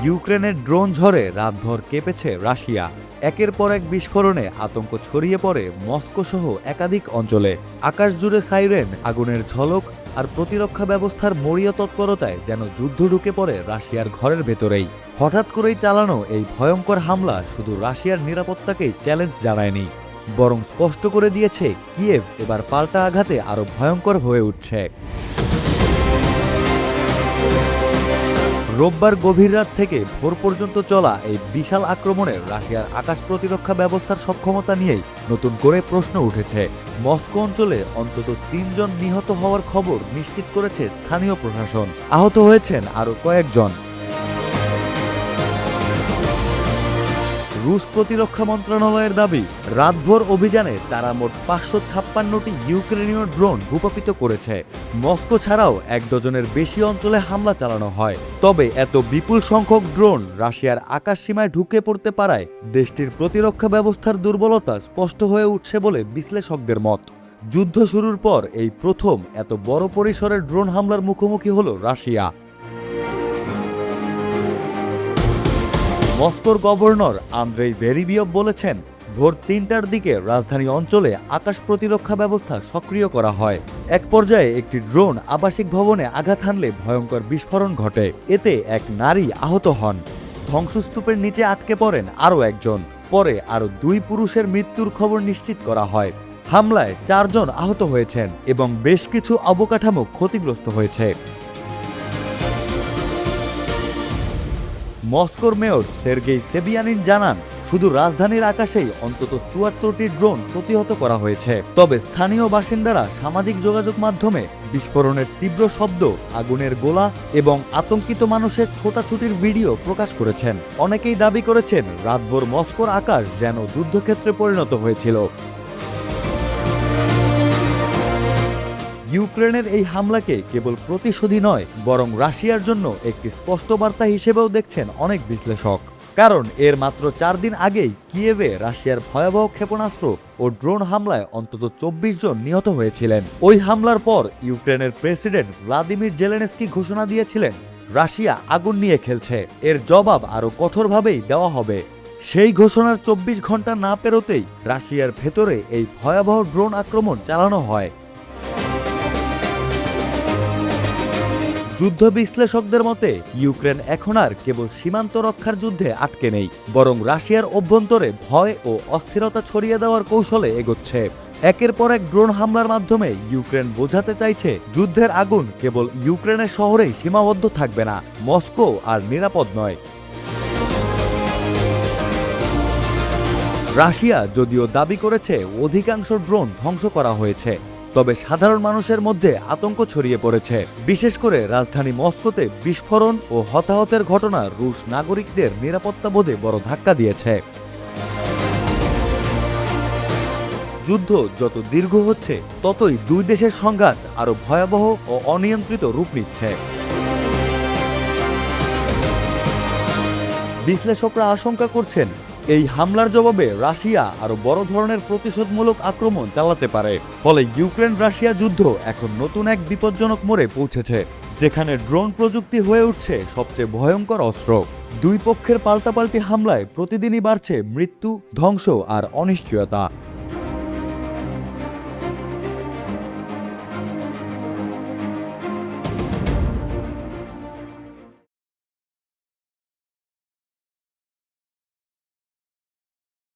ইউক্রেনের ড্রোন ঝড়ে রাতভর কেঁপেছে রাশিয়া। একের পর এক বিস্ফোরণে আতঙ্ক ছড়িয়ে পড়ে মস্কো সহ একাধিক অঞ্চলে। আকাশ জুড়ে সাইরেন, আগুনের ঝলক আর প্রতিরক্ষা ব্যবস্থার মরিয়া তৎপরতায় যেন যুদ্ধ ঢুকে পড়ে রাশিয়ার ঘরের ভেতরেই। হঠাৎ করেই চালানো এই ভয়ঙ্কর হামলা শুধু রাশিয়ার নিরাপত্তাকেই চ্যালেঞ্জ জানায়নি, বরং স্পষ্ট করে দিয়েছে কিয়েভ এবার পাল্টা আঘাতে আরও ভয়ঙ্কর হয়ে উঠছে। রোববার গভীর রাত থেকে ভোর পর্যন্ত চলা এই বিশাল আক্রমণে রাশিয়ার আকাশ প্রতিরক্ষা ব্যবস্থার সক্ষমতা নিয়েই নতুন করে প্রশ্ন উঠেছে। মস্কো অঞ্চলে অন্তত ৩ জন নিহত হওয়ার খবর নিশ্চিত করেছে স্থানীয় প্রশাসন। আহত হয়েছেন আরও কয়েকজন। রুশ প্রতিরক্ষা মন্ত্রণালয়ের দাবি, রাতভর অভিযানে তারা মোট ৫৫৬টি ইউক্রেনীয় ড্রোন ভূপাতিত করেছে। মস্কো ছাড়াও ১ ডজনের বেশি অঞ্চলে হামলা চালানো হয়। তবে এত বিপুল সংখ্যক ড্রোন রাশিয়ার আকাশ সীমায় ঢুকে পড়তে পারায় দেশটির প্রতিরক্ষা ব্যবস্থার দুর্বলতা স্পষ্ট হয়ে উঠছে বলে বিশ্লেষকদের মত। যুদ্ধ শুরুর পর এই প্রথম এত বড় পরিসরের ড্রোন হামলার মুখোমুখি হল রাশিয়া। মস্কোর গভর্নর আন্দ্রেই ভেরিবিয়েভ বলেছেন, ভোর ৩টার দিকে রাজধানী অঞ্চলে আকাশ প্রতিরক্ষা ব্যবস্থা সক্রিয় করা হয়। এক পর্যায়ে একটি ড্রোন আবাসিক ভবনে আঘাত হানলে ভয়ঙ্কর বিস্ফোরণ ঘটে। এতে এক নারী আহত হন। ধ্বংসস্তূপের নিচে আটকে পড়েন আরও একজন। পরে আরও ২ পুরুষের মৃত্যুর খবর নিশ্চিত করা হয়। হামলায় ৪ জন আহত হয়েছেন এবং বেশ কিছু অবকাঠামো ক্ষতিগ্রস্ত হয়েছে। মস্কোর মেয়র সের্গেই সেবিয়ানিন জানান, শুধু রাজধানীর আকাশেই অন্তত ৭৪টি ড্রোন প্রতিহত করা হয়েছে। তবে স্থানীয় বাসিন্দারা সামাজিক যোগাযোগ মাধ্যমে বিস্ফোরণের তীব্র শব্দ, আগুনের গোলা এবং আতঙ্কিত মানুষের ছোটাছুটির ভিডিও প্রকাশ করেছেন। অনেকেই দাবি করেছেন রাতভর মস্কোর আকাশ যেন যুদ্ধক্ষেত্রে পরিণত হয়েছিল। ইউক্রেনের এই হামলাকে কেবল প্রতিশোধী নয়, বরং রাশিয়ার জন্য একটি স্পষ্ট বার্তা হিসেবেও দেখছেন অনেক বিশ্লেষক। কারণ এর মাত্র ৪ দিন আগেই কিয়েভে রাশিয়ার ভয়াবহ ক্ষেপণাস্ত্র ও ড্রোন হামলায় অন্তত ২৪ জন নিহত হয়েছিলেন। ওই হামলার পর ইউক্রেনের প্রেসিডেন্ট ভ্লাদিমির জেলেনস্কি ঘোষণা দিয়েছিলেন, রাশিয়া আগুন নিয়ে খেলছে, এর জবাব আরও কঠোরভাবেই দেওয়া হবে। সেই ঘোষণার ২৪ ঘন্টা না পেরোতেই রাশিয়ার ভেতরে এই ভয়াবহ ড্রোন আক্রমণ চালানো হয়। যুদ্ধ বিশ্লেষকদের মতে ইউক্রেন এখন আর কেবল সীমান্ত রক্ষার যুদ্ধে আটকে নেই, বরং রাশিয়ার অভ্যন্তরে ভয় ও অস্থিরতা ছড়িয়ে দেওয়ার কৌশলে এগোচ্ছে। একের পর এক ড্রোন হামলার মাধ্যমে ইউক্রেন বোঝাতে চাইছে, যুদ্ধের আগুন কেবল ইউক্রেনের শহরেই সীমাবদ্ধ থাকবে না, মস্কো আর নিরাপদ নয়। রাশিয়া যদিও দাবি করেছে অধিকাংশ ড্রোন ধ্বংস করা হয়েছে, তবে সাধারণ মানুষের মধ্যে আতঙ্ক ছড়িয়ে পড়েছে। বিশেষ করে রাজধানী মস্কোতে বিস্ফোরণ ও হতাহতের ঘটনা রুশ নাগরিকদের নিরাপত্তাবোধে বড় ধাক্কা দিয়েছে। যুদ্ধ যত দীর্ঘ হচ্ছে, ততই দুই দেশের সংঘাত আরও ভয়াবহ ও অনিয়ন্ত্রিত রূপ নিচ্ছে। বিশ্লেষকরা আশঙ্কা করছেন, এই হামলার জবাবে রাশিয়া আরও বড় ধরনের প্রতিশোধমূলক আক্রমণ চালাতে পারে। ফলে ইউক্রেন রাশিয়া যুদ্ধ এখন নতুন এক বিপজ্জনক মোড়ে পৌঁছেছে, যেখানে ড্রোন প্রযুক্তি হয়ে উঠছে সবচেয়ে ভয়ঙ্কর অস্ত্র। দুই পক্ষের পাল্টাপাল্টি হামলায় প্রতিদিনই বাড়ছে মৃত্যু, ধ্বংস আর অনিশ্চয়তা।